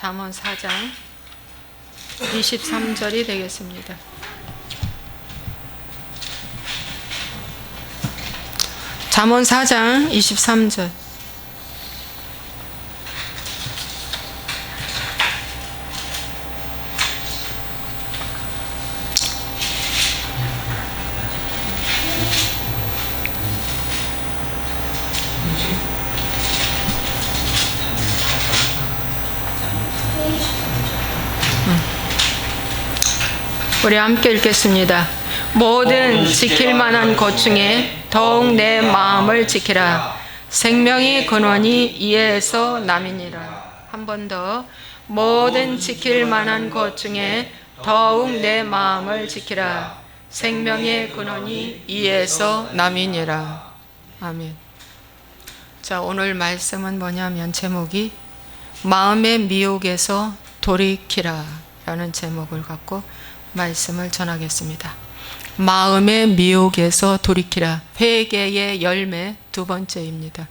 잠언 4장 23절이 되겠습니다. 잠언 4장 23절. 우리 함께 읽겠습니다. 모든 지킬 만한 것 중에 더욱 내 마음을 지키라. 생명의 근원이 이에서 남이니라. 한 번 더. 모든 지킬 만한 것 중에 더욱 내 마음을 지키라. 생명의 근원이 이에서 남이니라. 아멘. 자, 오늘 말씀은 뭐냐면 제목이 마음의 미혹에서 돌이키라 라는 제목을 갖고 말씀을 전하겠습니다. 마음의 미혹에서 돌이키라. 회개의 열매 두 번째입니다.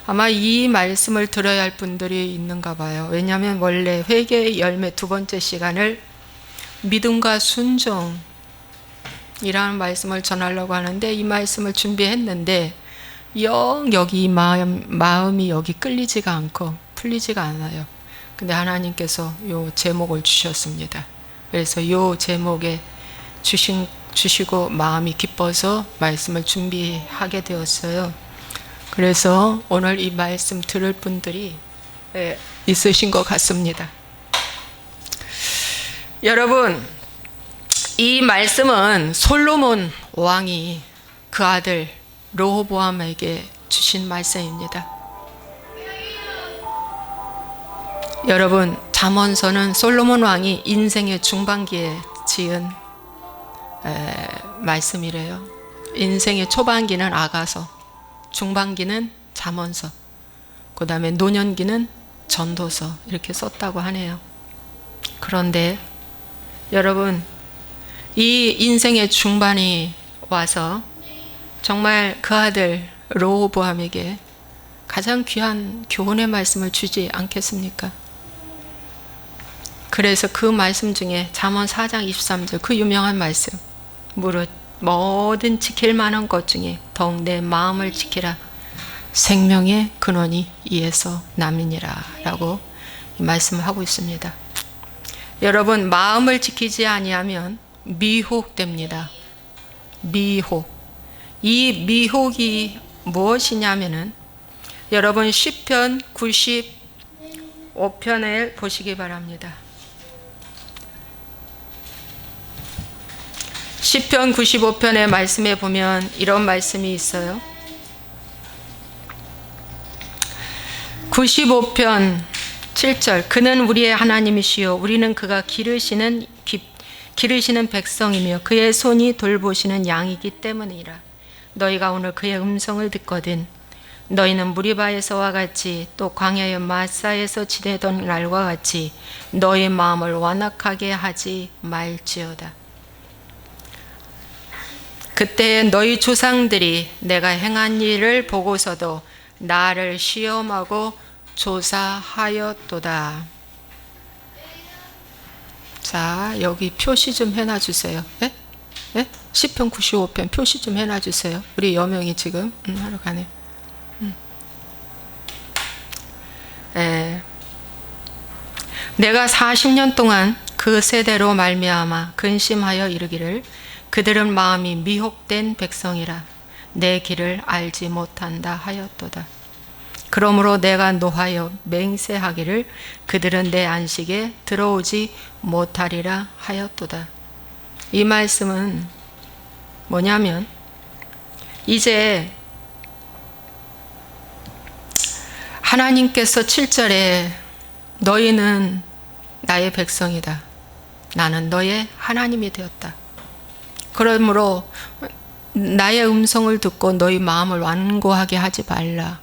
아마 이 말씀을 들어야 할 분들이 있는가 봐요. 왜냐하면 원래 회개의 열매 두 번째 시간을 믿음과 순종이라는 말씀을 전하려고 하는데 이 말씀을 준비했는데 여기 마음이 여기 끌리지가 않고 풀리지가 않아요. 근데 하나님께서 요 제목을 주셨습니다. 그래서 요 제목에 주시고 마음이 기뻐서 말씀을 준비하게 되었어요. 그래서 오늘 이 말씀 들을 분들이 있으신 것 같습니다. 여러분, 이 말씀은 솔로몬 왕이 그 아들 르호보암에게 주신 말씀입니다. 여러분, 잠언서는 솔로몬 왕이 인생의 중반기에 지은 말씀이래요. 인생의 초반기는 아가서, 중반기는 잠언서, 그 다음에 노년기는 전도서 이렇게 썼다고 하네요. 그런데 여러분, 이 인생의 중반이 와서 정말 그 아들 르호보암에게 가장 귀한 교훈의 말씀을 주지 않겠습니까? 그래서 그 말씀 중에 잠언 4장 23절 그 유명한 말씀, 무릇 뭐든 지킬 만한 것 중에 더욱 내 마음을 지키라. 생명의 근원이 이에서 남이니라 라고 이 말씀을 하고 있습니다. 여러분, 마음을 지키지 아니하면 미혹됩니다. 미혹. 이 미혹이 무엇이냐면은 여러분 시편 95편을 보시기 바랍니다. 시편 95편의 말씀에 보면 이런 말씀이 있어요. 95편 7절. 그는 우리의 하나님이시요 우리는 그가 기르시는 백성이며 그의 손이 돌보시는 양이기 때문이라. 너희가 오늘 그의 음성을 듣거든 너희는 무리바에서와 같이 또 광야의 마사에서 지내던 날과 같이 너희 마음을 완악하게 하지 말지어다. 그때 너희 조상들이 내가 행한 일을 보고서도 나를 시험하고 조사하였도다. 자, 여기 표시 좀 해놔주세요. 예? 예? 시편 95편 표시 좀 해놔주세요. 우리 여명이 지금 하러 가네. 예. 내가 40년 동안 그 세대로 말미암아 근심하여 이르기를 그들은 마음이 미혹된 백성이라 내 길을 알지 못한다 하였도다. 그러므로 내가 노하여 맹세하기를 그들은 내 안식에 들어오지 못하리라 하였도다. 이 말씀은 뭐냐면 이제 하나님께서 7절에 너희는 나의 백성이다. 나는 너의 하나님이 되었다. 그러므로 나의 음성을 듣고 너희 마음을 완고하게 하지 말라.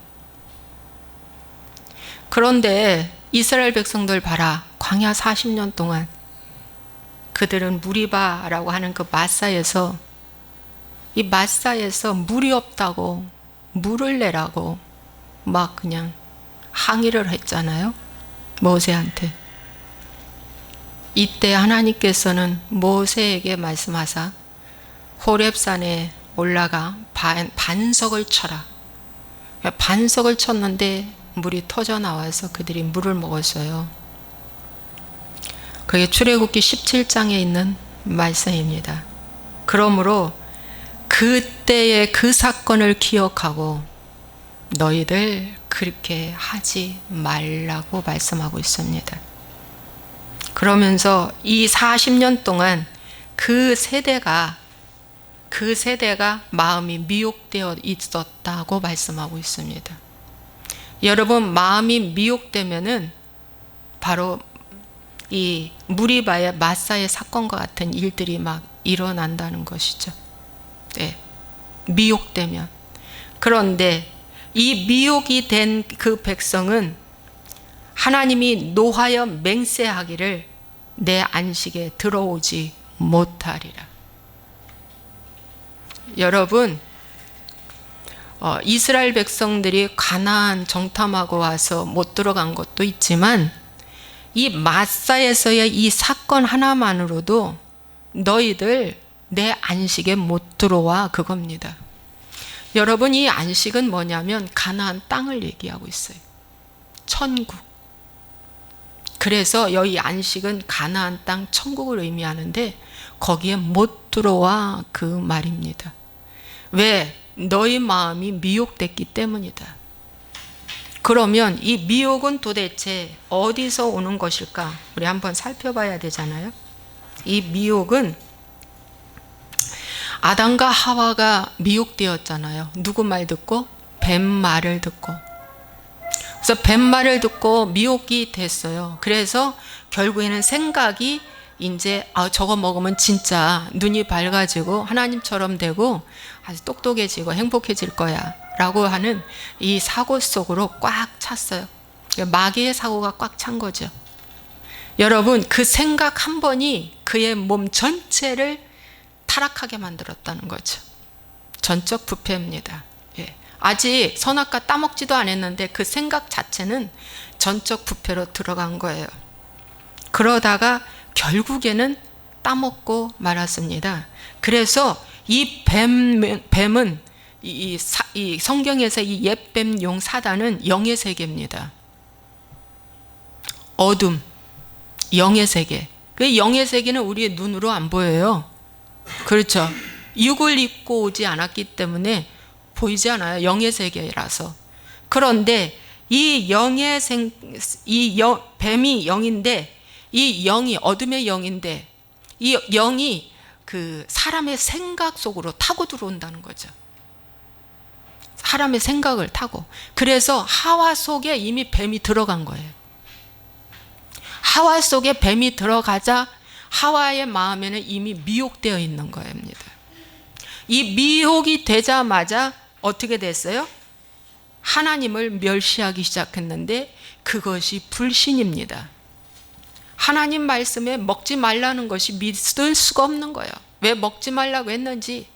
그런데 이스라엘 백성들 봐라. 광야 40년 동안 그들은 무리바라고 하는 그 마사에서 이 마사에서 물이 없다고 물을 내라고 막 그냥 항의를 했잖아요. 모세한테. 이때 하나님께서는 모세에게 말씀하사 호렙산에 올라가 반석을 쳐라. 반석을 쳤는데 물이 터져 나와서 그들이 물을 먹었어요. 그게 출애굽기 17장에 있는 말씀입니다. 그러므로 그때의 그 사건을 기억하고 너희들 그렇게 하지 말라고 말씀하고 있습니다. 그러면서 이 40년 동안 그 세대가 마음이 미혹되어 있었다고 말씀하고 있습니다. 여러분, 마음이 미혹되면은 바로 이 무리바의 마사의 사건과 같은 일들이 막 일어난다는 것이죠. 네, 미혹되면. 그런데 이 미혹이 된 그 백성은 하나님이 노하여 맹세하기를 내 안식에 들어오지 못하리라. 여러분, 이스라엘 백성들이 가나안 정탐하고 와서 못 들어간 것도 있지만 이 마사에서의 이 사건 하나만으로도 너희들 내 안식에 못 들어와 그겁니다. 여러분, 이 안식은 뭐냐면 가나안 땅을 얘기하고 있어요. 천국. 그래서 여기 안식은 가나안 땅 천국을 의미하는데 거기에 못 들어와 그 말입니다. 왜? 너희 마음이 미혹됐기 때문이다. 그러면 이 미혹은 도대체 어디서 오는 것일까? 우리 한번 살펴봐야 되잖아요. 이 미혹은 아담과 하와가 미혹되었잖아요. 누구 말 듣고? 뱀 말을 듣고. 그래서 뱀 말을 듣고 미혹이 됐어요. 그래서 결국에는 생각이 이제 저거 먹으면 진짜 눈이 밝아지고 하나님처럼 되고 아주 똑똑해지고 행복해질 거야 라고 하는 이 사고 속으로 꽉 찼어요. 마귀의 사고가 꽉 찬 거죠. 여러분, 그 생각 한 번이 그의 몸 전체를 타락하게 만들었다는 거죠. 전적 부패입니다. 예. 아직 선악과 따먹지도 않았는데 그 생각 자체는 전적 부패로 들어간 거예요. 그러다가 결국에는 따먹고 말았습니다. 그래서 이 뱀은 이 성경에서 이 옛뱀 용 사단은 영의 세계입니다. 어둠, 영의 세계. 그 영의 세계는 우리의 눈으로 안 보여요. 그렇죠. 육을 입고 오지 않았기 때문에 보이지 않아요. 영의 세계라서. 그런데 이 뱀이 영인데 이 영이 어둠의 영인데 이 영이 그 사람의 생각 속으로 타고 들어온다는 거죠. 사람의 생각을 타고. 그래서 하와 속에 이미 뱀이 들어간 거예요. 하와 속에 뱀이 들어가자 하와의 마음에는 이미 미혹되어 있는 겁니다. 이 미혹이 되자마자 어떻게 됐어요? 하나님을 멸시하기 시작했는데 그것이 불신입니다. 하나님 말씀에 먹지 말라는 것이 믿을 수가 없는 거예요. 왜 먹지 말라고 했는지.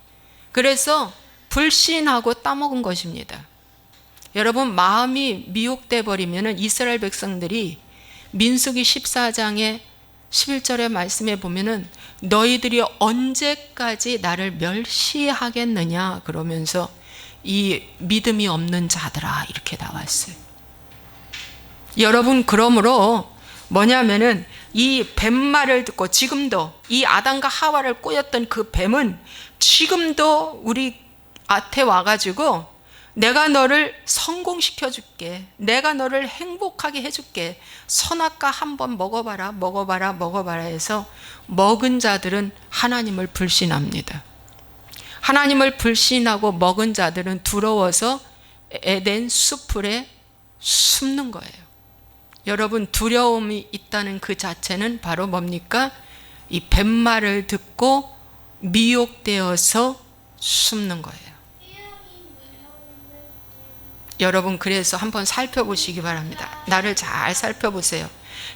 그래서 불신하고 따먹은 것입니다. 여러분, 마음이 미혹돼 버리면 이스라엘 백성들이 민수기 14장에 11절의 말씀에 보면은 너희들이 언제까지 나를 멸시하겠느냐 그러면서 이 믿음이 없는 자들아 이렇게 나왔어요. 여러분, 그러므로 뭐냐면은 이 뱀말을 듣고 지금도 이 아담과 하와를 꼬였던 그 뱀은 지금도 우리 앞에 와가지고 내가 너를 성공시켜 줄게. 내가 너를 행복하게 해줄게. 선악과 한번 먹어봐라 먹어봐라 먹어봐라 해서 먹은 자들은 하나님을 불신합니다. 하나님을 불신하고 먹은 자들은 두려워서 에덴 숲풀에 숨는 거예요. 여러분, 두려움이 있다는 그 자체는 바로 뭡니까? 이 뱀말을 듣고 미혹되어서 숨는 거예요. 여러분, 그래서 한번 살펴보시기 바랍니다. 나를 잘 살펴보세요.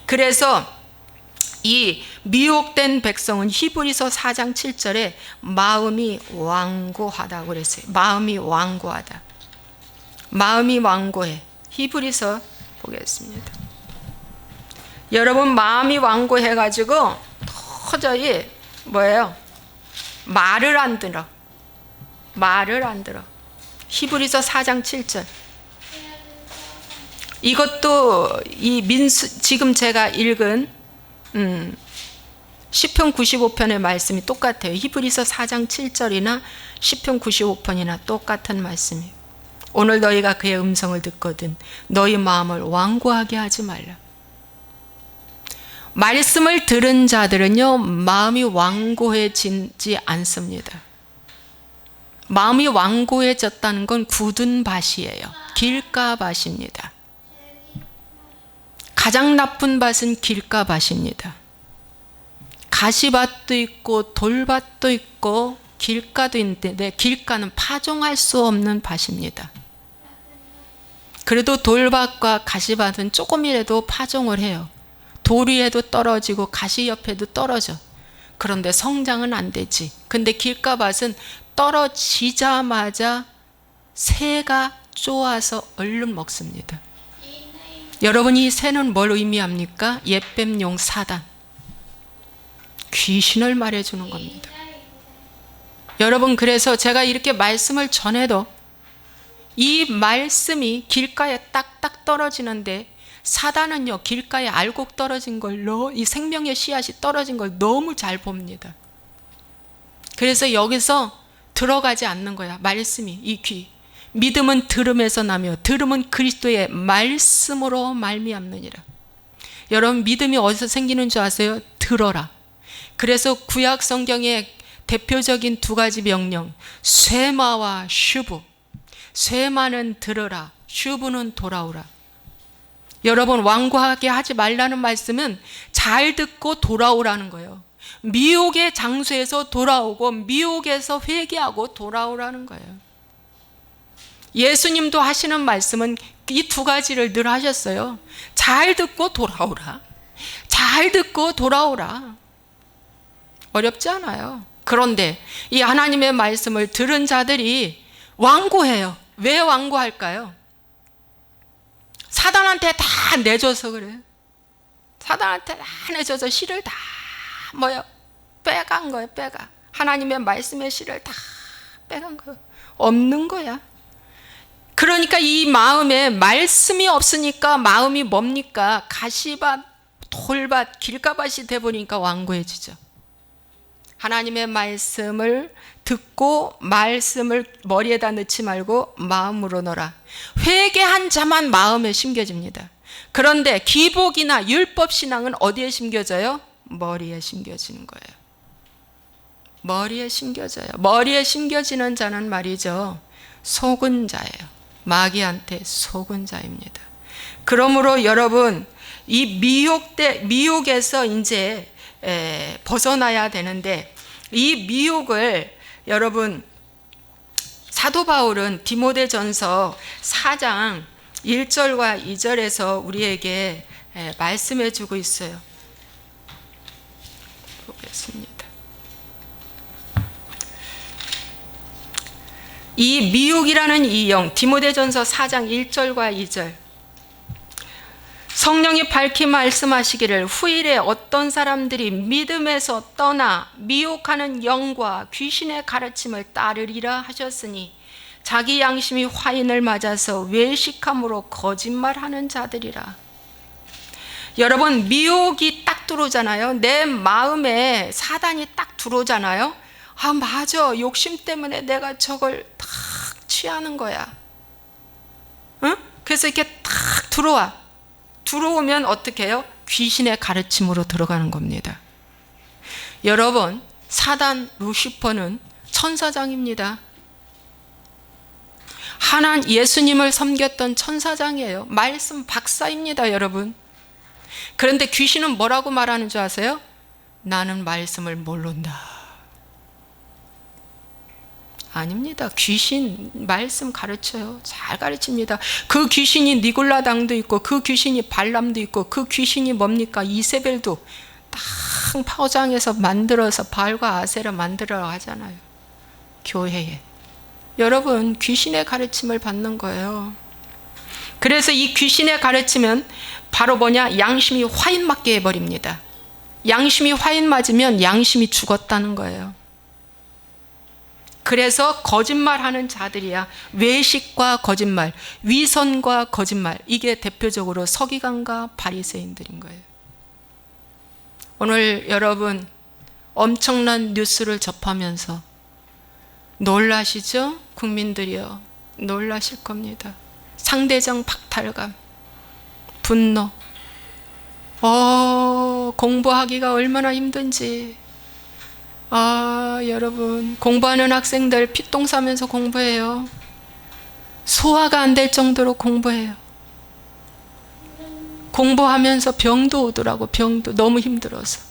그래서 이 미혹된 백성은 히브리서 4장 7절에 마음이 완고하다고 그랬어요. 마음이 완고하다. 마음이 완고해. 히브리서 보겠습니다. 여러분 마음이 완고해가지고 도저히 뭐예요? 말을 안 들어. 히브리서 4장 7절. 이것도 지금 제가 읽은 시편 95편의 말씀이 똑같아요. 히브리서 4장 7절이나 시편 95편이나 똑같은 말씀이에요. 오늘 너희가 그의 음성을 듣거든 너희 마음을 완고하게 하지 말라. 말씀을 들은 자들은요, 마음이 완고해지지 않습니다. 마음이 완고해졌다는 건 굳은 밭이에요. 길가밭입니다. 가장 나쁜 밭은 길가밭입니다. 가시밭도 있고 돌밭도 있고 길가도 있는데 길가는 파종할 수 없는 밭입니다. 그래도 돌밭과 가시밭은 조금이라도 파종을 해요. 돌 위에도 떨어지고 가시 옆에도 떨어져. 그런데 성장은 안 되지. 근데 길가밭은 떨어지자마자 새가 쪼아서 얼른 먹습니다. 여러분, 이 새는 뭘 의미합니까? 옛뱀용 사단, 귀신을 말해주는 겁니다. 여러분, 그래서 제가 이렇게 말씀을 전해도 이 말씀이 길가에 딱딱 떨어지는데 사단은요, 길가에 알곡 떨어진 걸로 이 생명의 씨앗이 떨어진 걸 너무 잘 봅니다. 그래서 여기서 들어가지 않는 거야. 말씀이, 이 귀. 믿음은 들음에서 나며 들음은 그리스도의 말씀으로 말미암느니라. 여러분, 믿음이 어디서 생기는 줄 아세요? 들어라. 그래서 구약 성경의 대표적인 두 가지 명령, 쇠마와 슈브. 쇠마는 들으라, 슈브는 돌아오라. 여러분, 완고하게 하지 말라는 말씀은 잘 듣고 돌아오라는 거예요. 미혹의 장소에서 돌아오고 미혹에서 회개하고 돌아오라는 거예요. 예수님도 하시는 말씀은 이 두 가지를 늘 하셨어요. 잘 듣고 돌아오라. 잘 듣고 돌아오라. 어렵지 않아요. 그런데 이 하나님의 말씀을 들은 자들이 완고해요. 왜 완고할까요? 사단한테 다 내줘서 그래. 사단한테 다 내줘서 씨를 다 빼간 거예요. 빼가. 하나님의 말씀의 씨를 다 빼간 거예요. 없는 거야. 그러니까 이 마음에 말씀이 없으니까 마음이 뭡니까? 가시밭, 돌밭, 길가밭이 돼버리니까 완고해지죠. 하나님의 말씀을 듣고 말씀을 머리에다 넣지 말고 마음으로 넣어라. 회개한 자만 마음에 심겨집니다. 그런데 기복이나 율법신앙은 어디에 심겨져요? 머리에 심겨지는 거예요. 머리에 심겨져요. 머리에 심겨지는 자는 말이죠, 속은 자예요. 마귀한테 속은 자입니다. 그러므로 여러분, 이 미혹에서 이제 벗어나야 되는데, 이 미혹을 여러분, 사도 바울은 디모데전서 4장 1절과 2절에서 우리에게 말씀해 주고 있어요. 보겠습니다. 이 미혹이라는 이 영, 디모데전서 4장 1절과 2절. 성령이 밝히 말씀하시기를 후일에 어떤 사람들이 믿음에서 떠나 미혹하는 영과 귀신의 가르침을 따르리라 하셨으니 자기 양심이 화인을 맞아서 외식함으로 거짓말하는 자들이라. 여러분, 미혹이 딱 들어오잖아요. 내 마음에 사단이 딱 들어오잖아요. 아, 맞아, 욕심 때문에 내가 저걸 탁 취하는 거야. 응? 그래서 이렇게 탁 들어오면 어떻게 해요? 귀신의 가르침으로 들어가는 겁니다. 여러분, 사단 루시퍼는 천사장입니다. 예수님을 섬겼던 천사장이에요. 말씀 박사입니다, 여러분. 그런데 귀신은 뭐라고 말하는 줄 아세요? 나는 말씀을 모른다. 아닙니다. 귀신 말씀 가르쳐요. 잘 가르칩니다. 그 귀신이 니골라당도 있고, 그 귀신이 발람도 있고, 그 귀신이 뭡니까? 이세벨도 딱 포장해서 만들어서 발과 아세라 만들어 하잖아요, 교회에. 여러분, 귀신의 가르침을 받는 거예요. 그래서 이 귀신의 가르침은 바로 뭐냐? 양심이 화인 맞게 해버립니다. 양심이 화인 맞으면 양심이 죽었다는 거예요. 그래서 거짓말하는 자들이야. 외식과 거짓말, 위선과 거짓말, 이게 대표적으로 서기관과 바리새인들인 거예요. 오늘 여러분 엄청난 뉴스를 접하면서 놀라시죠? 국민들이요. 놀라실 겁니다. 상대적 박탈감, 분노. 공부하기가 얼마나 힘든지. 여러분, 공부하는 학생들 피똥 싸면서 공부해요. 소화가 안 될 정도로 공부해요. 공부하면서 병도 오더라고. 병도 너무 힘들어서.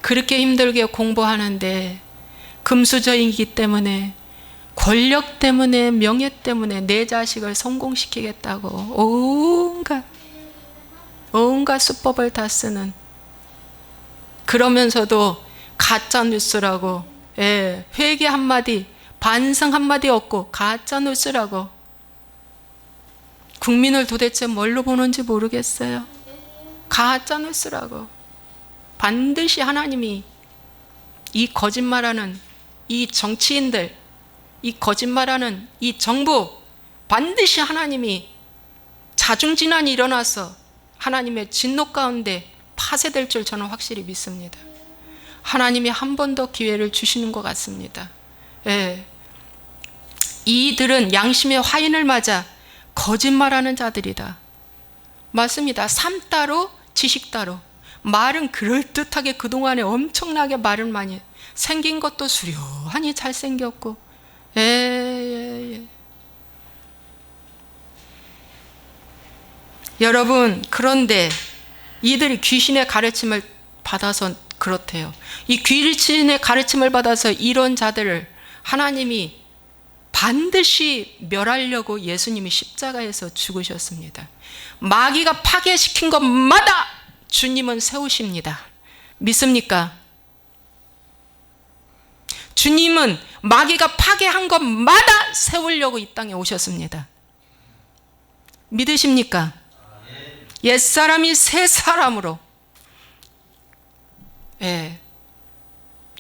그렇게 힘들게 공부하는데 금수저이기 때문에, 권력 때문에, 명예 때문에 내 자식을 성공시키겠다고 온갖 수법을 다 쓰는, 그러면서도 가짜 뉴스라고, 회개 한마디, 반성 한마디 없고 가짜 뉴스라고. 국민을 도대체 뭘로 보는지 모르겠어요. 가짜 뉴스라고. 반드시 하나님이 이 거짓말하는 이 정치인들, 이 거짓말하는 이 정부, 반드시 하나님이 자중진환이 일어나서 하나님의 진노 가운데 파쇄될 줄 저는 확실히 믿습니다. 하나님이 한 번 더 기회를 주시는 것 같습니다. 이들은 양심의 화인을 맞아 거짓말하는 자들이다. 맞습니다. 삶 따로 지식 따로. 말은 그럴듯하게 그동안에 엄청나게 말을 많이, 생긴 것도 수려하니 잘생겼고, 여러분, 그런데 이들이 귀신의 가르침을 받아서 그렇대요. 이 귀신의 가르침을 받아서 이런 자들을 하나님이 반드시 멸하려고 예수님이 십자가에서 죽으셨습니다. 마귀가 파괴시킨 것마다 주님은 세우십니다. 믿습니까? 주님은 마귀가 파괴한 것마다 세우려고 이 땅에 오셨습니다. 믿으십니까? 옛사람이 새 사람으로,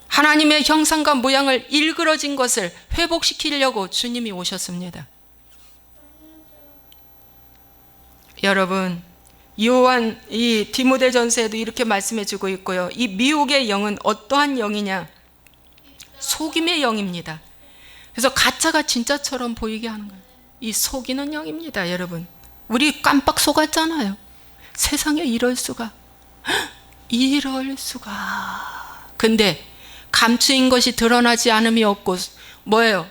하나님의 형상과 모양을 일그러진 것을 회복시키려고 주님이 오셨습니다. 여러분, 요한 이 디모데전서에도 이렇게 말씀해 주고 있고요. 이 미혹의 영은 어떠한 영이냐? 속임의 영입니다. 그래서 가짜가 진짜처럼 보이게 하는 거예요. 이 속이는 영입니다. 여러분, 우리 깜빡 속았잖아요. 세상에 이럴 수가, 이럴 수가. 근데 감추인 것이 드러나지 않음이 없고, 뭐예요?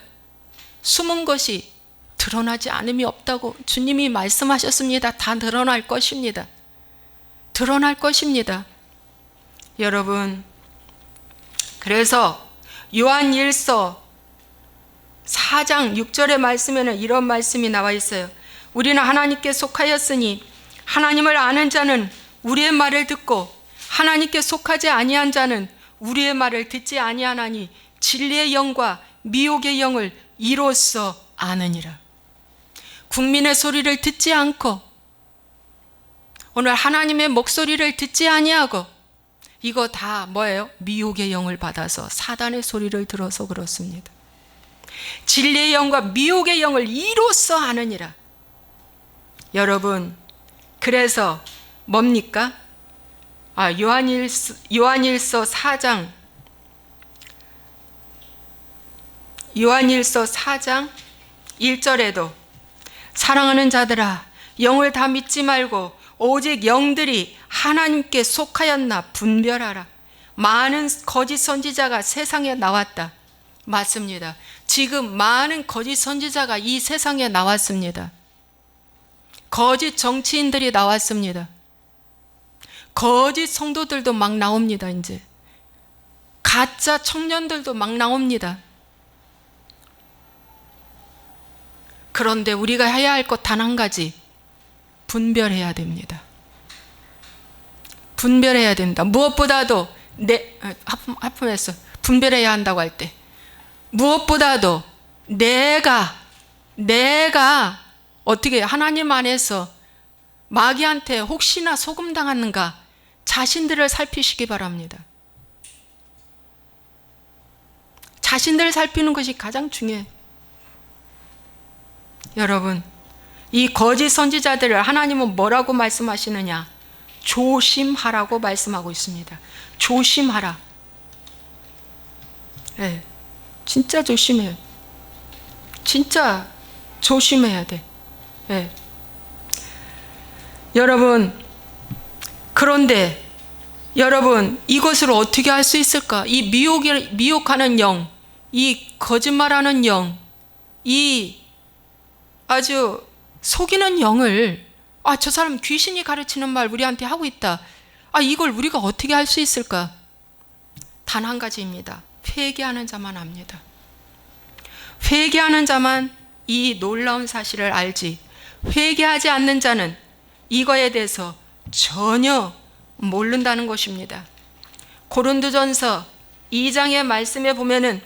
숨은 것이 드러나지 않음이 없다고 주님이 말씀하셨습니다. 다 드러날 것입니다. 드러날 것입니다. 여러분, 그래서 요한일서 4장 6절의 말씀에는 이런 말씀이 나와 있어요. 우리는 하나님께 속하였으니 하나님을 아는 자는 우리의 말을 듣고 하나님께 속하지 아니한 자는 우리의 말을 듣지 아니하나니 진리의 영과 미혹의 영을 이로써 아느니라. 국민의 소리를 듣지 않고 오늘 하나님의 목소리를 듣지 아니하고, 이거 다 뭐예요? 미혹의 영을 받아서 사단의 소리를 들어서 그렇습니다. 진리의 영과 미혹의 영을 이로써 아느니라. 여러분, 그래서 뭡니까? 요한일서 4장 1절에도 사랑하는 자들아, 영을 다 믿지 말고 오직 영들이 하나님께 속하였나 분별하라. 많은 거짓 선지자가 세상에 나왔다. 맞습니다. 지금 많은 거짓 선지자가 이 세상에 나왔습니다. 거짓 정치인들이 나왔습니다. 거짓 성도들도 막 나옵니다. 이제 가짜 청년들도 막 나옵니다. 그런데 우리가 해야 할 것 단 한 가지, 분별해야 됩니다. 분별해야 된다. 무엇보다도 하품했어. 분별해야 한다고 할 때 무엇보다도 내가 어떻게 하나님 안에서 마귀한테 혹시나 속음당하는가 자신들을 살피시기 바랍니다. 자신들을 살피는 것이 가장 중요해요. 여러분, 이 거짓 선지자들을 하나님은 뭐라고 말씀하시느냐? 조심하라고 말씀하고 있습니다. 조심하라. 네, 진짜 조심해요. 진짜 조심해야 돼. 네. 여러분, 그런데 여러분, 이것을 어떻게 할 수 있을까? 이 미혹하는 영, 이 거짓말하는 영, 이 아주 속이는 영을, 저 사람 귀신이 가르치는 말 우리한테 하고 있다. 이걸 우리가 어떻게 할 수 있을까? 단 한 가지입니다. 회개하는 자만 압니다. 회개하는 자만 이 놀라운 사실을 알지, 회개하지 않는 자는 이거에 대해서 전혀 모른다는 것입니다. 고린도전서 2장의 말씀에 보면은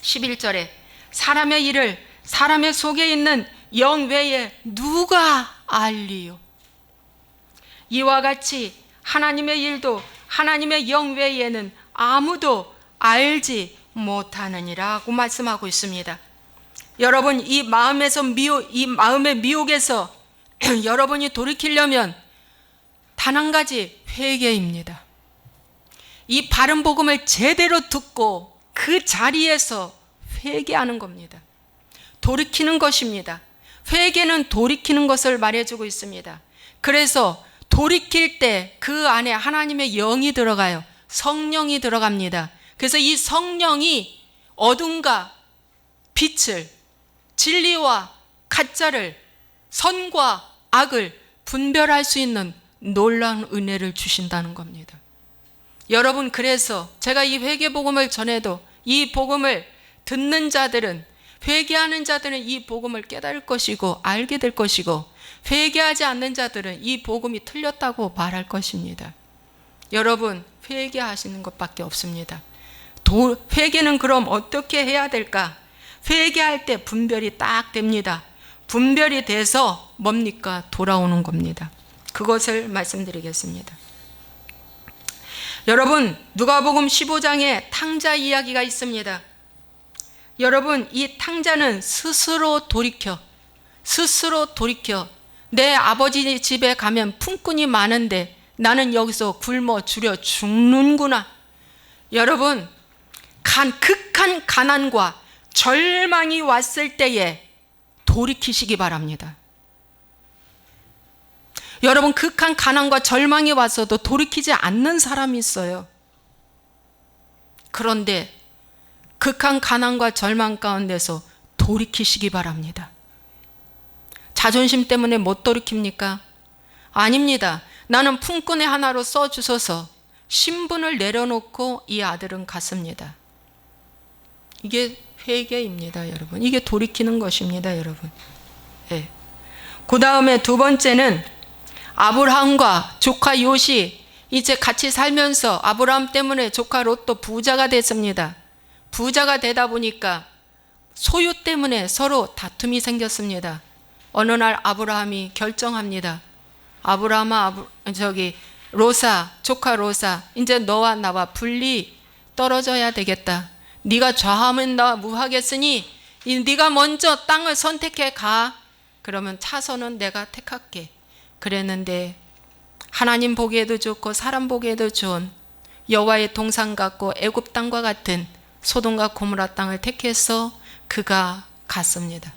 11절에 사람의 일을 사람의 속에 있는 영 외에 누가 알리요? 이와 같이 하나님의 일도 하나님의 영 외에는 아무도 알지 못하느니라고 말씀하고 있습니다. 여러분, 이 마음의 미혹에서 여러분이 돌이키려면 단 한 가지, 회개입니다. 이 바른 복음을 제대로 듣고 그 자리에서 회개하는 겁니다. 돌이키는 것입니다. 회개는 돌이키는 것을 말해주고 있습니다. 그래서 돌이킬 때 그 안에 하나님의 영이 들어가요. 성령이 들어갑니다. 그래서 이 성령이 어둠과 빛을, 진리와 가짜를, 선과 악을 분별할 수 있는 놀라운 은혜를 주신다는 겁니다. 여러분, 그래서 제가 이 회개 복음을 전해도 이 복음을 듣는 자들은, 회개하는 자들은 이 복음을 깨달을 것이고 알게 될 것이고, 회개하지 않는 자들은 이 복음이 틀렸다고 말할 것입니다. 여러분, 회개하시는 것밖에 없습니다. 회개는 그럼 어떻게 해야 될까? 회개할 때 분별이 딱 됩니다. 분별이 돼서 뭡니까? 돌아오는 겁니다. 그것을 말씀드리겠습니다. 여러분, 누가복음 15장에 탕자 이야기가 있습니다. 여러분, 이 탕자는 스스로 돌이켜 내 아버지 집에 가면 품꾼이 많은데 나는 여기서 굶어 죽여 죽는구나. 여러분, 극한 가난과 절망이 왔을 때에 돌이키시기 바랍니다. 여러분, 극한 가난과 절망이 왔어도 돌이키지 않는 사람이 있어요. 그런데 극한 가난과 절망 가운데서 돌이키시기 바랍니다. 자존심 때문에 못 돌이킵니까? 아닙니다. 나는 품꾼의 하나로 써주셔서 신분을 내려놓고 이 아들은 갔습니다. 이게 회개입니다, 여러분. 이게 돌이키는 것입니다, 여러분. 네. 그 다음에 두 번째는 아브라함과 조카 롯이 이제 같이 살면서 아브라함 때문에 조카 롯도 부자가 됐습니다. 부자가 되다 보니까 소유 때문에 서로 다툼이 생겼습니다. 어느 날 아브라함이 결정합니다. 아브라함아, 롯아, 조카 롯아, 이제 너와 나와 분리 떨어져야 되겠다. 네가 좌하면 나 무하겠으니 네가 먼저 땅을 선택해 가. 그러면 차선은 내가 택할게. 그랬는데 하나님 보기에도 좋고 사람 보기에도 좋은 여호와의 동산 같고 애굽 땅과 같은 소돔과 고모라 땅을 택해서 그가 갔습니다.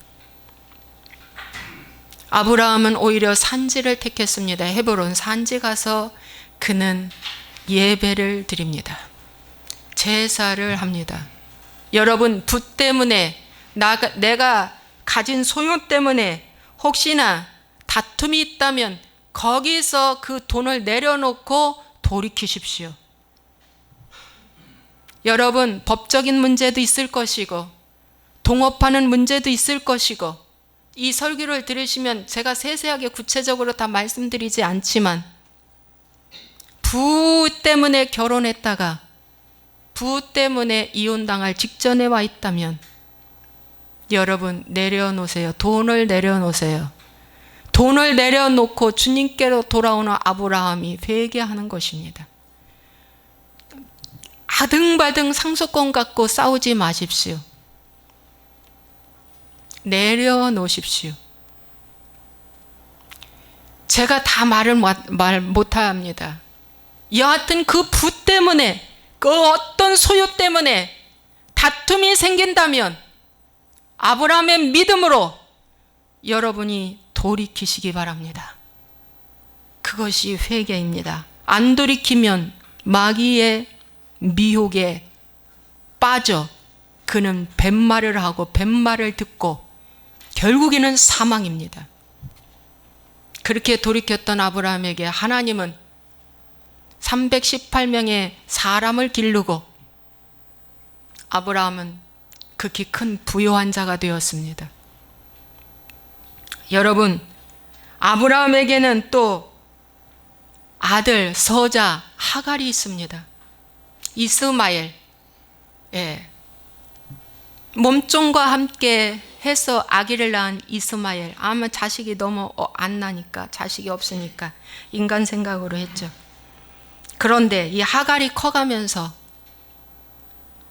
아브라함은 오히려 산지를 택했습니다. 헤브론 산지 가서 그는 예배를 드립니다. 제사를 합니다. 여러분, 부 때문에 내가 가진 소유 때문에 혹시나 다툼이 있다면 거기서 그 돈을 내려놓고 돌이키십시오. 여러분, 법적인 문제도 있을 것이고 동업하는 문제도 있을 것이고, 이 설교를 들으시면 제가 세세하게 구체적으로 다 말씀드리지 않지만 부 때문에 결혼했다가 부 때문에 이혼당할 직전에 와 있다면 여러분 내려놓으세요. 돈을 내려놓으세요. 돈을 내려놓고 주님께로 돌아오는 아브라함이 회개하는 것입니다. 아등바등 상속권 갖고 싸우지 마십시오. 내려놓으십시오. 제가 다 말 못합니다. 여하튼 그 부 때문에, 그 어떤 소유 때문에 다툼이 생긴다면 아브라함의 믿음으로 여러분이 돌이키시기 바랍니다. 그것이 회개입니다. 안 돌이키면 마귀의 미혹에 빠져 그는 뱀말을 하고 뱀말을 듣고 결국에는 사망입니다. 그렇게 돌이켰던 아브라함에게 하나님은 318명의 사람을 기르고 아브라함은 극히 큰 부요한 자가 되었습니다. 여러분, 아브라함에게는 또 아들, 서자, 하갈이 있습니다. 이스마엘, 몸종과 함께 해서 아기를 낳은 이스마엘. 아마 자식이 너무 안 나니까, 자식이 없으니까 인간 생각으로 했죠. 그런데 이 하갈이 커가면서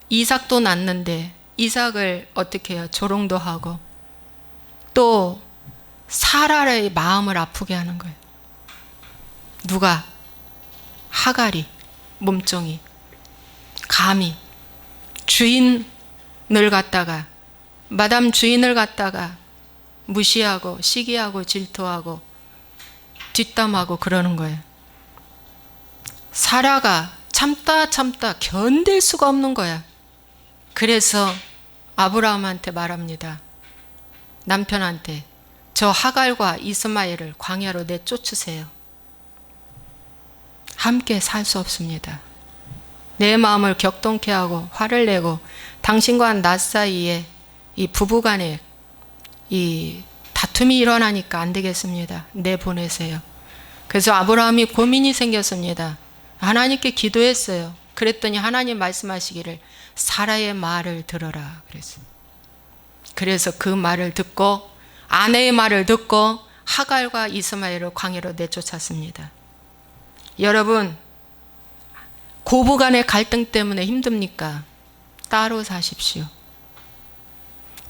이삭도 낳는데 이삭을 어떻게 해요? 조롱도 하고 또 사라의 마음을 아프게 하는 거예요. 누가? 하갈이, 몸종이 감히 주인을 갖다가, 마담 주인을 갖다가 무시하고 시기하고 질투하고 뒷담하고 그러는 거예요. 사라가 참다 견딜 수가 없는 거야. 그래서 아브라함한테 말합니다. 남편한테 저 하갈과 이스마엘을 광야로 내쫓으세요. 함께 살 수 없습니다. 내 마음을 격동케 하고 화를 내고 당신과 나 사이에 이 부부간에 이 다툼이 일어나니까 안 되겠습니다. 내보내세요. 그래서 아브라함이 고민이 생겼습니다. 하나님께 기도했어요. 그랬더니 하나님 말씀하시기를 사라의 말을 들어라 그랬어요. 그래서 그 말을 듣고, 아내의 말을 듣고 하갈과 이스마엘을 광야로 내쫓았습니다. 여러분, 고부간의 갈등 때문에 힘듭니까? 따로 사십시오.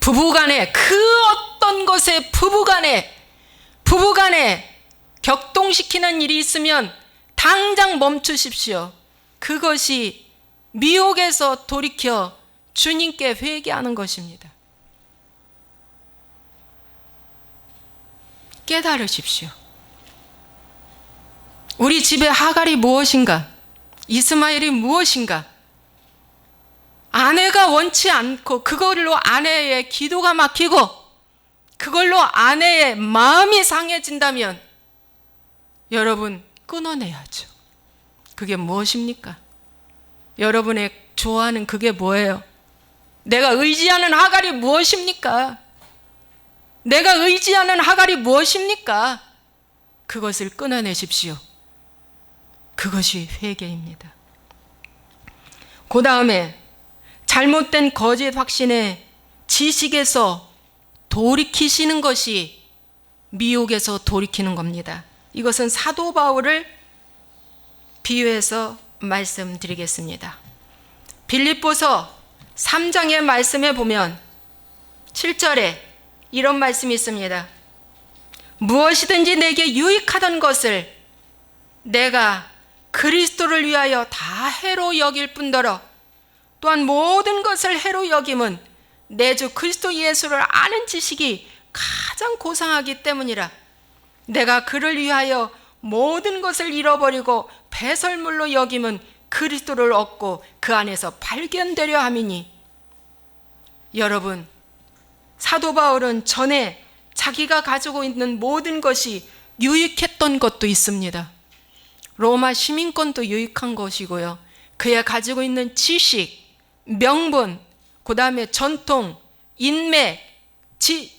부부간에, 그 어떤 것에 부부간에 격동시키는 일이 있으면 당장 멈추십시오. 그것이 미혹에서 돌이켜 주님께 회개하는 것입니다. 깨달으십시오. 우리 집에 하갈이 무엇인가? 이스마엘이 무엇인가? 아내가 원치 않고 그걸로 아내의 기도가 막히고 그걸로 아내의 마음이 상해진다면 여러분 끊어내야죠. 그게 무엇입니까? 여러분의 좋아하는 그게 뭐예요? 내가 의지하는 하갈이 무엇입니까? 내가 의지하는 하갈이 무엇입니까? 그것을 끊어내십시오. 그것이 회개입니다. 그 다음에 잘못된 거짓 확신의 지식에서 돌이키시는 것이 미혹에서 돌이키는 겁니다. 이것은 사도 바울을 비유해서 말씀드리겠습니다. 빌립보서 3장의 말씀에 보면 7절에 이런 말씀이 있습니다. 무엇이든지 내게 유익하던 것을 내가 그리스도를 위하여 다 해로 여길 뿐더러 또한 모든 것을 해로 여김은 내 주 그리스도 예수를 아는 지식이 가장 고상하기 때문이라. 내가 그를 위하여 모든 것을 잃어버리고 배설물로 여김은 그리스도를 얻고 그 안에서 발견되려 함이니. 여러분, 사도 바울은 전에 자기가 가지고 있는 모든 것이 유익했던 것도 있습니다. 로마 시민권도 유익한 것이고요. 그가 가지고 있는 지식, 명분, 그 다음에 전통, 인맥,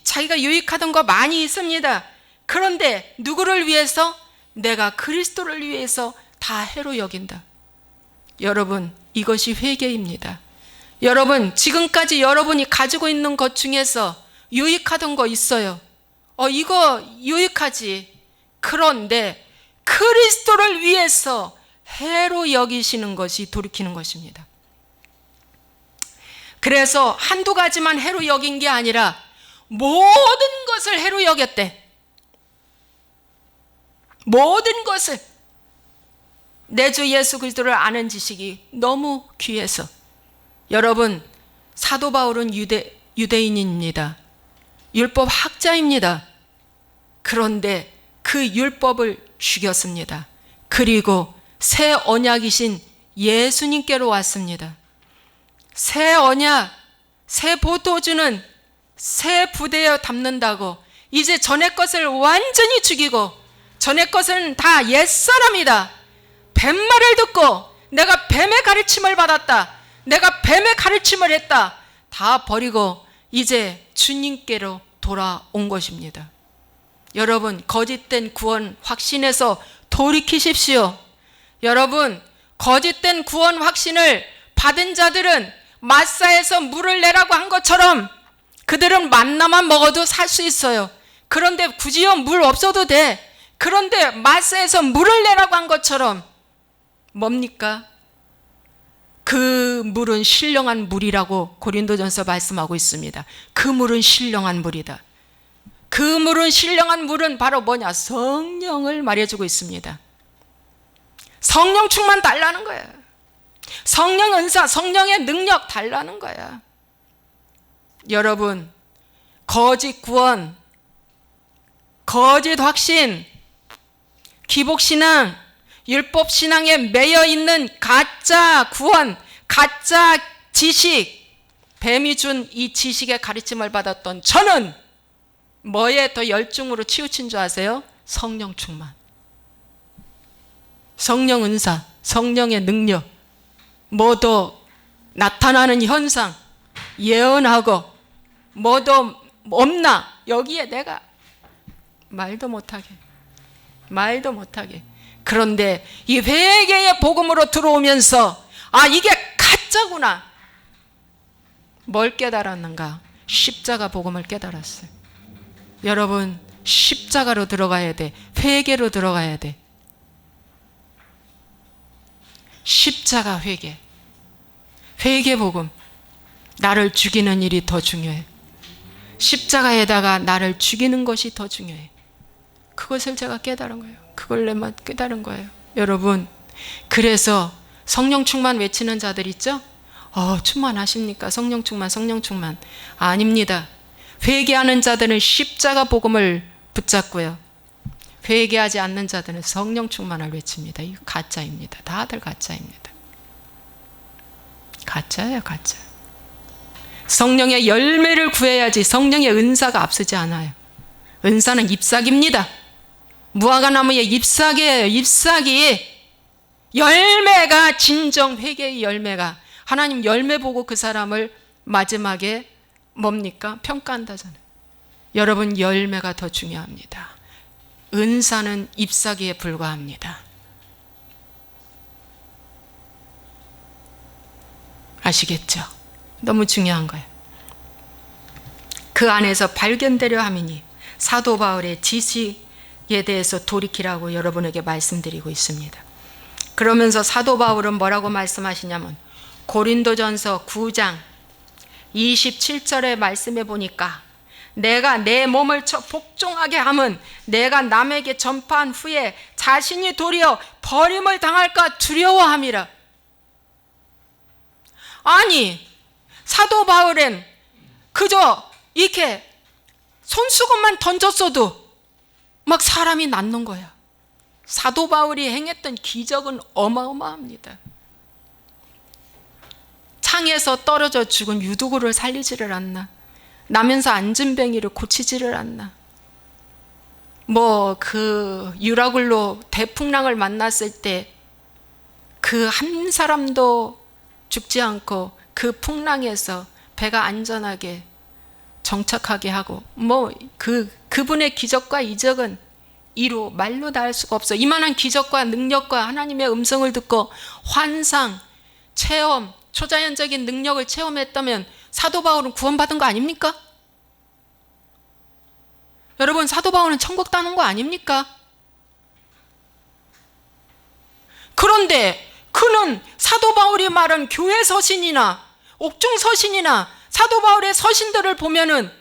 자기가 유익하던 거 많이 있습니다. 그런데 누구를 위해서? 내가 그리스도를 위해서 다 해로 여긴다. 여러분, 이것이 회개입니다. 여러분, 지금까지 여러분이 가지고 있는 것 중에서 유익하던 거 있어요. 이거 유익하지. 그런데 그리스도를 위해서 해로 여기시는 것이 돌이키는 것입니다. 그래서 한두 가지만 해로 여긴 게 아니라 모든 것을 해로 여겼대. 모든 것을. 내 주 예수 그리스도를 아는 지식이 너무 귀해서. 여러분, 사도 바울은 유대인입니다. 율법 학자입니다. 그런데 그 율법을 죽였습니다. 그리고 새 언약이신 예수님께로 왔습니다. 새 언약, 새 보토주는 새 부대에 담는다고 이제 전의 것을 완전히 죽이고, 전의 것은 다 옛사람이다. 뱀말을 듣고 내가 뱀의 가르침을 받았다. 내가 뱀의 가르침을 했다. 다 버리고 이제 주님께로 돌아온 것입니다. 여러분, 거짓된 구원 확신에서 돌이키십시오. 여러분, 거짓된 구원 확신을 받은 자들은 마사에서 물을 내라고 한 것처럼 그들은 만나만 먹어도 살 수 있어요. 그런데 굳이요 물 없어도 돼. 그런데 마사에서 물을 내라고 한 것처럼 뭡니까? 그 물은 신령한 물이라고 고린도전서 말씀하고 있습니다. 그 물은 신령한 물이다. 그 물은, 신령한 물은 바로 뭐냐? 성령을 말해주고 있습니다. 성령 충만 달라는 거야. 성령 은사, 성령의 능력 달라는 거야. 여러분, 거짓 구원, 거짓 확신, 기복신앙, 율법신앙에 매여 있는 가짜 구원, 가짜 지식, 뱀이 준 이 지식의 가르침을 받았던 저는 뭐에 더 열중으로 치우친 줄 아세요? 성령 충만, 성령 은사, 성령의 능력, 뭐도 나타나는 현상, 예언하고 뭐도 없나? 여기에 내가 말도 못하게. 그런데 이 회개의 복음으로 들어오면서 이게 가짜구나. 뭘 깨달았는가? 십자가 복음을 깨달았어요. 여러분, 십자가로 들어가야 돼. 회개로 들어가야 돼. 십자가 회개. 회개 복음. 나를 죽이는 일이 더 중요해. 십자가에다가 나를 죽이는 것이 더 중요해. 그것을 제가 깨달은 거예요. 그걸 내만 깨달은 거예요. 여러분, 그래서 성령 충만 외치는 자들 있죠? 충만하십니까? 성령 충만, 성령 충만. 아닙니다. 회개하는 자들은 십자가 복음을 붙잡고요. 회개하지 않는 자들은 성령 충만을 외칩니다. 이거 가짜입니다. 다들 가짜입니다. 가짜예요, 가짜. 성령의 열매를 구해야지 성령의 은사가 앞서지 않아요. 은사는 잎사귀입니다. 무화과나무의 잎사귀예요. 잎사귀. 열매가, 진정 회개의 열매가, 하나님 열매 보고 그 사람을 마지막에 뭡니까? 평가한다잖아요. 여러분, 열매가 더 중요합니다. 은사는 잎사귀에 불과합니다. 아시겠죠? 너무 중요한 거예요. 그 안에서 발견되려 함이니 사도 바울의 지식에 대해서 돌이키라고 여러분에게 말씀드리고 있습니다. 그러면서 사도 바울은 뭐라고 말씀하시냐면, 고린도전서 9장 27절의 말씀에 보니까, 내가 내 몸을 복종하게 함은 내가 남에게 전파한 후에 자신이 도리어 버림을 당할까 두려워함이라. 아니, 사도 바울은 그저 이렇게 손수건만 던졌어도 막 사람이 낫는 거야. 사도 바울이 행했던 기적은 어마어마합니다. 창에서 떨어져 죽은 유두고를 살리지를 않나, 나면서 앉은뱅이를 고치지를 않나, 그 유라굴로 대풍랑을 만났을 때 그 한 사람도 죽지 않고 그 풍랑에서 배가 안전하게 정착하게 하고, 그분의 기적과 이적은 말로 다 할 수가 없어. 이만한 기적과 능력과 하나님의 음성을 듣고 환상, 체험, 초자연적인 능력을 체험했다면 사도 바울은 구원받은 거 아닙니까? 여러분, 사도 바울은 천국 따는 거 아닙니까? 그런데 그는 사도 바울이 말한 교회 서신이나 옥중 서신이나 사도 바울의 서신들을 보면은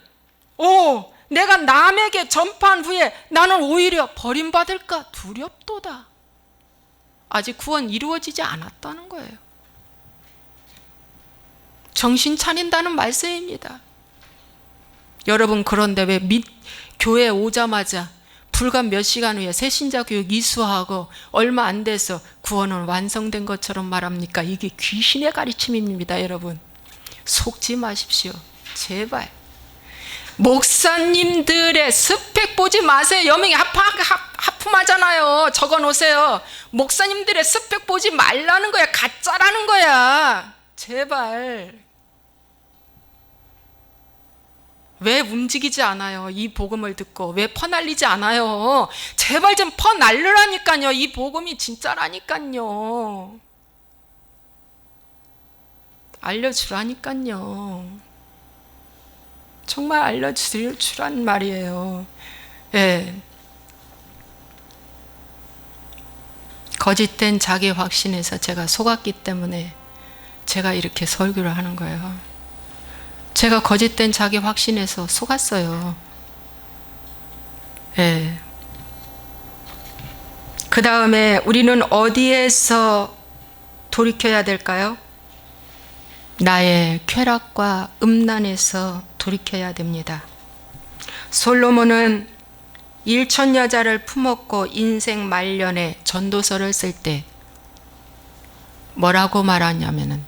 내가 남에게 전파한 후에 나는 오히려 버림받을까 두렵도다. 아직 구원 이루어지지 않았다는 거예요. 정신 차린다는 말씀입니다. 여러분, 그런데 왜 교회에 오자마자 불과 몇 시간 후에 새신자 교육 이수하고 얼마 안 돼서 구원은 완성된 것처럼 말합니까? 이게 귀신의 가르침입니다. 여러분, 속지 마십시오. 제발. 목사님들의 스펙 보지 마세요. 여명이 하품하잖아요. 적어 놓으세요. 목사님들의 스펙 보지 말라는 거야. 가짜라는 거야. 제발. 왜 움직이지 않아요? 이 복음을 듣고 왜 퍼날리지 않아요? 제발 좀 퍼날르라니까요. 이 복음이 진짜라니까요. 알려주라니까요. 정말 알려주란 말이에요. 예. 거짓된 자기 확신에서 제가 속았기 때문에 제가 이렇게 설교를 하는 거예요. 제가 거짓된 자기 확신에서 속았어요. 예. 그 다음에 우리는 어디에서 돌이켜야 될까요? 나의 쾌락과 음란에서 돌이켜야 됩니다. 솔로몬은 일천 여자를 품었고 인생 말년에 전도서를 쓸 때 뭐라고 말하냐면은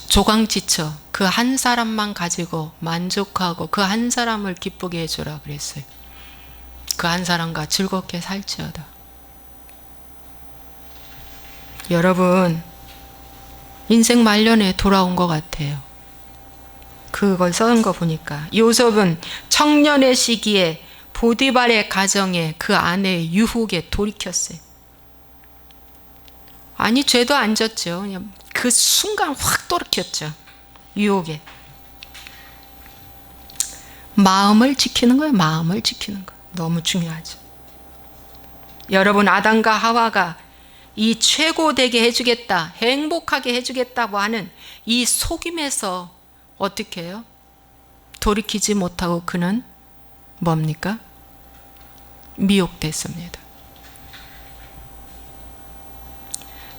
조강지처 그 한 사람만 가지고 만족하고 그 한 사람을 기쁘게 해주라 그랬어요. 그 한 사람과 즐겁게 살지어다. 여러분, 인생 말년에 돌아온 것 같아요. 그걸 써는 거 보니까 요셉은 청년의 시기에 보디발의 가정에 그 아내의 유혹에 돌이켰어요. 아니, 죄도 안 졌죠. 그냥 그 순간 확 돌이켰죠. 유혹에. 마음을 지키는 거예요. 마음을 지키는 거. 너무 중요하죠. 여러분, 아담과 하와가 이 최고되게 해주겠다, 행복하게 해주겠다고 하는 이 속임에서 어떻게 해요? 돌이키지 못하고 그는 뭡니까? 미혹됐습니다.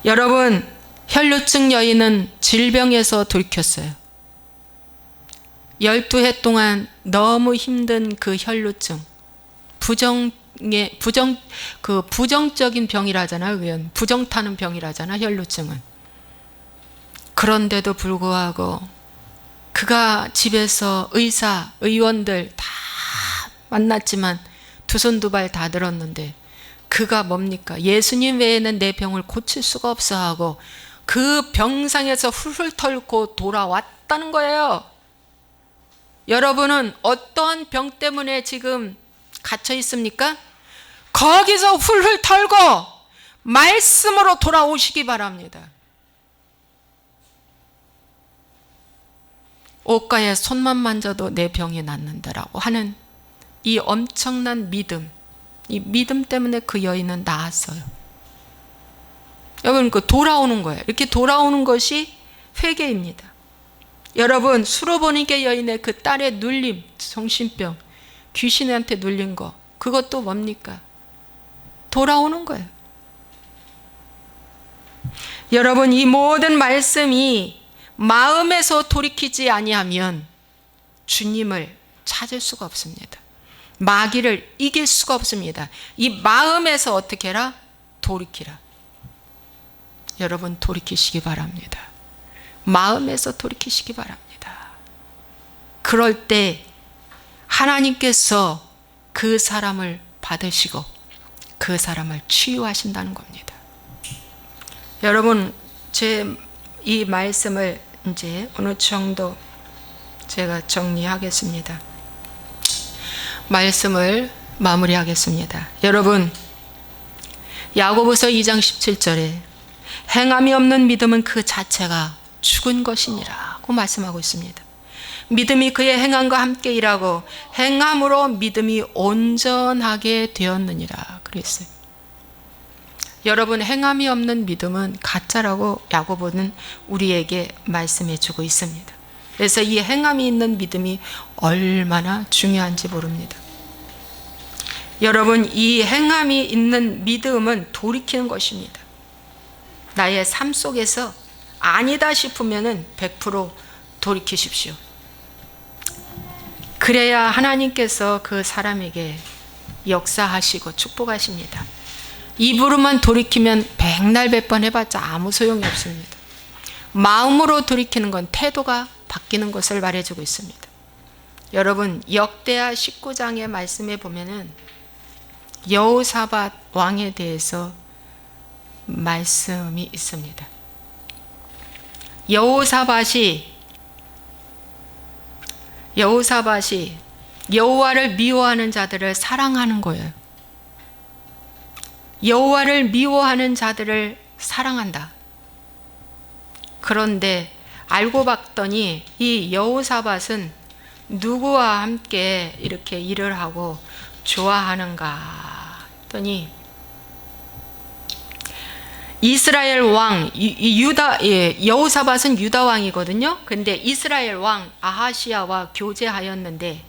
여러분, 혈루증 여인은 질병에서 돌이켰어요. 12해 동안 너무 힘든 그 혈루증, 부정적인 병이라잖아요. 부정 타는 병이라잖아, 혈루증은. 그런데도 불구하고 그가 집에서 의사, 의원들 다 만났지만 두 손 두 발 다 들었는데 그가 뭡니까? 예수님 외에는 내 병을 고칠 수가 없어 하고 그 병상에서 훌훌 털고 돌아왔다는 거예요. 여러분은 어떠한 병 때문에 지금 갇혀 있습니까? 거기서 훌훌 털고 말씀으로 돌아오시기 바랍니다. 옷가에 손만 만져도 내 병이 낫는다라고 하는 이 엄청난 믿음, 이 믿음 때문에 그 여인은 나았어요. 여러분, 그 돌아오는 거예요. 이렇게 돌아오는 것이 회개입니다. 여러분, 수로보니게 여인의 그 딸의 눌림, 정신병, 귀신한테 눌린 거, 그것도 뭡니까? 돌아오는 거예요. 여러분, 이 모든 말씀이 마음에서 돌이키지 아니하면 주님을 찾을 수가 없습니다. 마귀를 이길 수가 없습니다. 이 마음에서 어떻게 해라? 돌이키라. 여러분, 돌이키시기 바랍니다. 마음에서 돌이키시기 바랍니다. 그럴 때 하나님께서 그 사람을 받으시고 그 사람을 치유하신다는 겁니다. 여러분, 제 이 말씀을 이제 어느 정도 제가 정리하겠습니다. 말씀을 마무리하겠습니다. 여러분, 야고보서 2장 17절에 행함이 없는 믿음은 그 자체가 죽은 것이니라고 말씀하고 있습니다. 믿음이 그의 행함과 함께 일하고 행함으로 믿음이 온전하게 되었느니라 그랬어요. 여러분, 행함이 없는 믿음은 가짜라고 야고보는 우리에게 말씀해 주고 있습니다. 그래서 이 행함이 있는 믿음이 얼마나 중요한지 모릅니다. 여러분, 이 행함이 있는 믿음은 돌이키는 것입니다. 나의 삶 속에서 아니다 싶으면 100% 돌이키십시오. 그래야 하나님께서 그 사람에게 역사하시고 축복하십니다. 입으로만 돌이키면 백날 100번 해봤자 아무 소용이 없습니다. 마음으로 돌이키는 건 태도가 바뀌는 것을 말해주고 있습니다. 여러분, 역대하 19장의 말씀에 보면은 여호사밧 왕에 대해서 말씀이 있습니다. 여호사밧이 여호와를 미워하는 자들을 사랑하는 거예요. 여호와를 미워하는 자들을 사랑한다. 그런데 알고 봤더니 이 여호사밧은 누구와 함께 이렇게 일을 하고 좋아하는가 했더니 이스라엘 왕 여호사밧은 유다 왕이거든요. 근데 이스라엘 왕 아하시야와 교제하였는데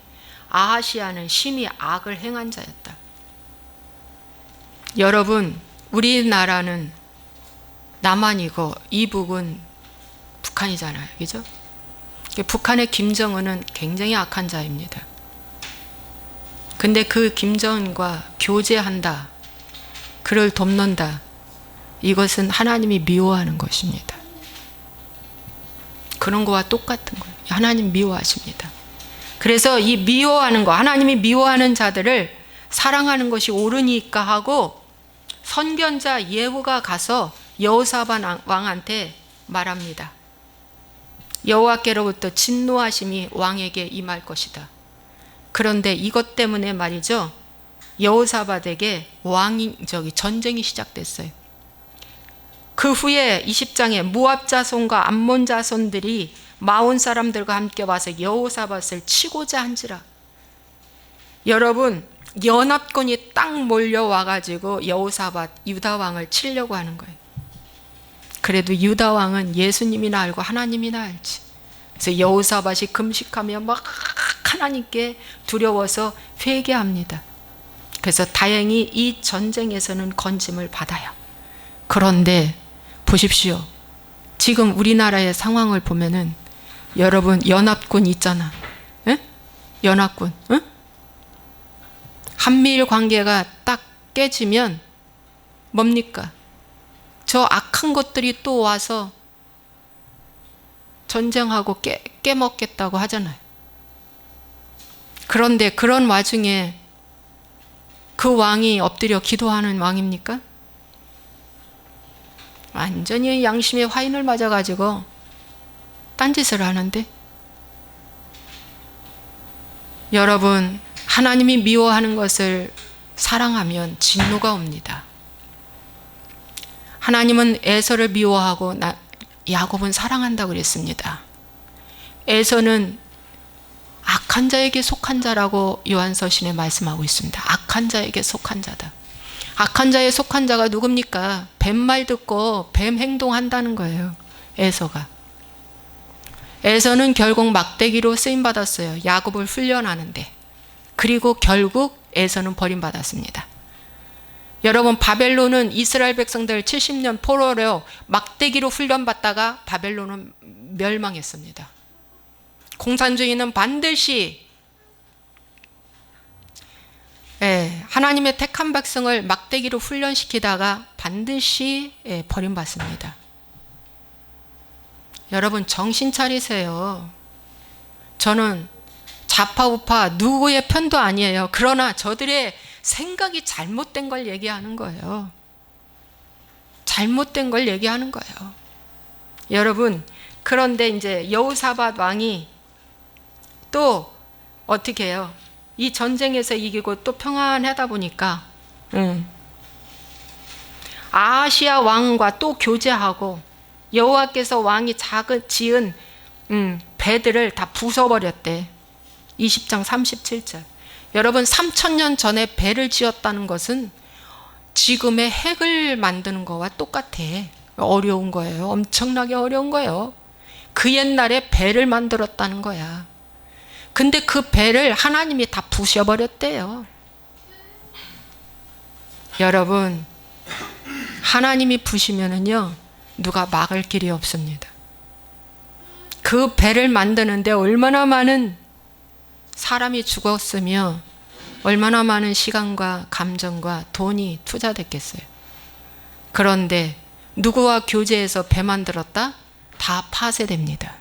아하시야는 심히 악을 행한 자였다. 여러분, 우리나라는 남한이고 이북은 북한이잖아요. 그죠? 북한의 김정은은 굉장히 악한 자입니다. 근데 그 김정은과 교제한다, 그를 돕는다, 이것은 하나님이 미워하는 것입니다. 그런 거와 똑같은 거예요. 하나님 미워하십니다. 그래서 이 미워하는 거, 하나님이 미워하는 자들을 사랑하는 것이 옳으니까 하고 선견자 예후가 가서 여호사밧 왕한테 말합니다. 여호와께로부터 진노하심이 왕에게 임할 것이다. 그런데 이것 때문에 말이죠, 여호사밧에게 전쟁이 시작됐어요. 그 후에 20장에 모압 자손과 암몬 자손들이 마온 사람들과 함께 와서 여호사밧을 치고자 한지라. 여러분, 연합군이 딱 몰려와가지고 여호사밧 유다 왕을 치려고 하는 거예요. 그래도 유다 왕은 예수님이나 알고 하나님이나 알지. 그래서 여호사밧이 금식하며 막 하나님께 두려워서 회개합니다. 그래서 다행히 이 전쟁에서는 건짐을 받아요. 그런데 보십시오. 지금 우리나라의 상황을 보면은 여러분, 연합군 있잖아. 에? 연합군. 응? 한미일 관계가 딱 깨지면 뭡니까? 저 악한 것들이 또 와서 전쟁하고 깨먹겠다고 하잖아요. 그런데 그런 와중에 그 왕이 엎드려 기도하는 왕입니까? 완전히 양심의 화인을 맞아가지고 딴짓을 하는데, 여러분, 하나님이 미워하는 것을 사랑하면 진노가 옵니다. 하나님은 에서를 미워하고 야곱은 사랑한다고 그랬습니다. 에서는 악한 자에게 속한 자라고 요한서신에 말씀하고 있습니다. 악한 자에게 속한 자다. 악한 자에 속한 자가 누굽니까? 뱀말 듣고 뱀 행동한다는 거예요. 에서가. 에서는 결국 막대기로 쓰임받았어요. 야곱을 훈련하는데. 그리고 결국 에서는 버림받았습니다. 여러분, 바벨론은 이스라엘 백성들 70년 포로로 막대기로 훈련받다가 바벨론은 멸망했습니다. 공산주의는 반드시 하나님의 택한 백성을 막대기로 훈련시키다가 반드시 버림받습니다. 여러분, 정신 차리세요. 저는 좌파 우파 누구의 편도 아니에요. 그러나 저들의 생각이 잘못된 걸 얘기하는 거예요. 잘못된 걸 얘기하는 거예요. 여러분, 그런데 이제 여호사밧 왕이 또 어떻게 해요? 이 전쟁에서 이기고 또 평안하다 보니까 아하시야 왕과 또 교제하고 여호와께서 왕이 지은 배들을 다 부숴버렸대. 20장 37절. 여러분 3000년 전에 배를 지었다는 것은 지금의 핵을 만드는 거와 똑같아. 어려운 거예요. 엄청나게 어려운 거예요. 그 옛날에 배를 만들었다는 거야. 근데 그 배를 하나님이 다 부셔버렸대요. 여러분, 하나님이 부시면은요, 누가 막을 길이 없습니다. 그 배를 만드는데 얼마나 많은 사람이 죽었으며 얼마나 많은 시간과 감정과 돈이 투자됐겠어요. 그런데 누구와 교제해서 배 만들었다? 다 파쇄됩니다.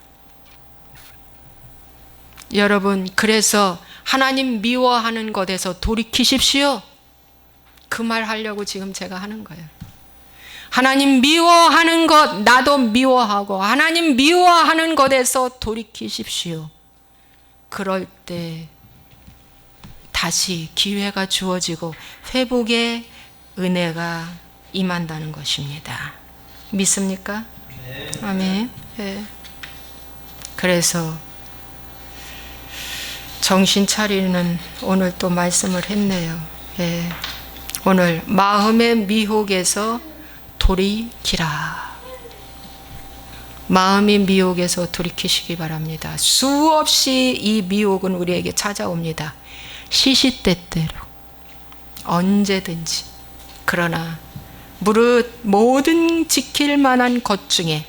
여러분, 그래서 하나님 미워하는 것에서 돌이키십시오. 그 말 하려고 지금 제가 하는 거예요. 하나님 미워하는 것 나도 미워하고 하나님 미워하는 것에서 돌이키십시오. 그럴 때 다시 기회가 주어지고 회복의 은혜가 임한다는 것입니다. 믿습니까? 네. 아멘. 네. 그래서 정신 차리는 오늘 또 말씀을 했네요. 네. 오늘 마음의 미혹에서 돌이키라. 마음의 미혹에서 돌이키시기 바랍니다. 수없이 이 미혹은 우리에게 찾아옵니다. 시시때때로 언제든지. 그러나 무릇 모든 지킬 만한 것 중에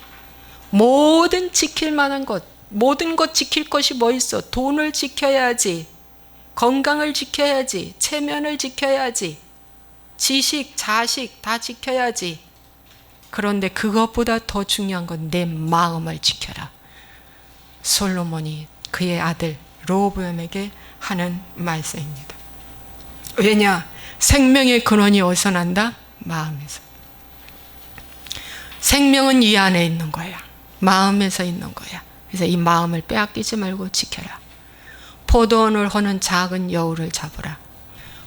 모든 지킬 만한 것, 모든 것 지킬 것이 뭐 있어? 돈을 지켜야지, 건강을 지켜야지, 체면을 지켜야지, 지식, 자식 다 지켜야지. 그런데 그것보다 더 중요한 건 내 마음을 지켜라. 솔로몬이 그의 아들 르호보암에게 하는 말씀입니다. 왜냐? 생명의 근원이 어디서 난다? 마음에서. 생명은 이 안에 있는 거야. 마음에서 있는 거야. 그래서 이 마음을 빼앗기지 말고 지켜라. 포도원을 허는 작은 여우를 잡으라.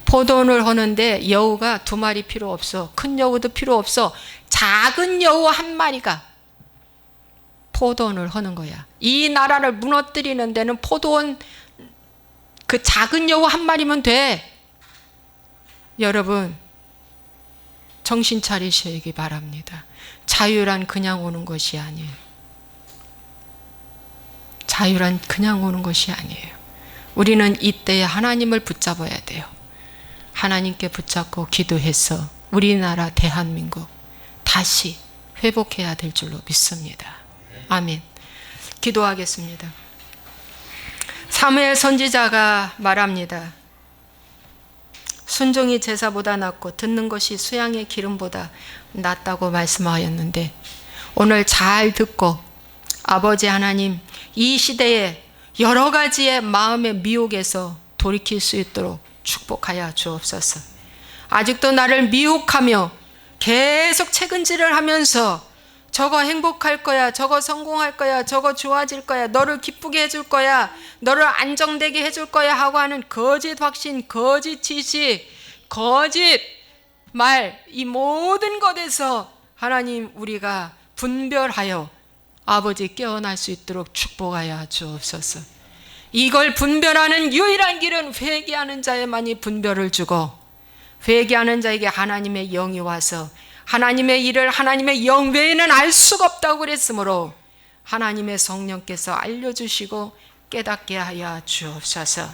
포도원을 허는데 여우가 2마리 필요 없어. 큰 여우도 필요 없어. 작은 여우 1마리가 포도원을 허는 거야. 이 나라를 무너뜨리는 데는 포도원 그 작은 여우 1마리면 돼. 여러분, 정신 차리시기 바랍니다. 자유란 그냥 오는 것이 아니에요. 자유란 그냥 오는 것이 아니에요. 우리는 이때에 하나님을 붙잡아야 돼요. 하나님께 붙잡고 기도해서 우리나라 대한민국 다시 회복해야 될 줄로 믿습니다. 아멘. 기도하겠습니다. 사무엘 선지자가 말합니다. 순종이 제사보다 낫고 듣는 것이 수양의 기름보다 낫다고 말씀하였는데 오늘 잘 듣고 아버지 하나님, 이 시대에 여러 가지의 마음의 미혹에서 돌이킬 수 있도록 축복하여 주옵소서. 아직도 나를 미혹하며 계속 책은질을 하면서 저거 행복할 거야, 저거 성공할 거야, 저거 좋아질 거야, 너를 기쁘게 해줄 거야, 너를 안정되게 해줄 거야 하고 하는 거짓 확신, 거짓 지식, 거짓 말, 이 모든 것에서 하나님 우리가 분별하여 아버지 깨어날 수 있도록 축복하여 주옵소서. 이걸 분별하는 유일한 길은 회개하는 자에만이 분별을 주고 회개하는 자에게 하나님의 영이 와서 하나님의 일을 하나님의 영 외에는 알 수가 없다고 그랬으므로 하나님의 성령께서 알려주시고 깨닫게 하여 주옵소서.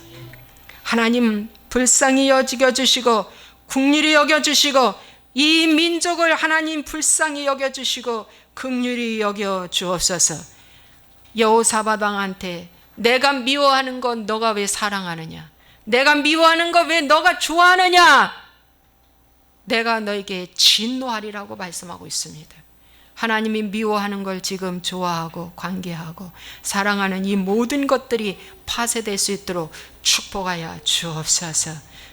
하나님 불쌍히 여겨주시고 긍휼히 여겨주시고 이 민족을 하나님 불쌍히 여겨주시고 긍휼히 여겨 주옵소서. 여호사밧 왕한테 내가 미워하는 건 너가 왜 사랑하느냐? 내가 미워하는 거 왜 너가 좋아하느냐? 내가 너에게 진노하리라고 말씀하고 있습니다. 하나님이 미워하는 걸 지금 좋아하고 관계하고 사랑하는 이 모든 것들이 파쇄될 수 있도록 축복하여 주옵소서.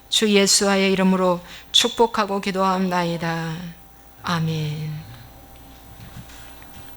주 예수와의 이름으로 축복하고 기도합나이다. 아멘.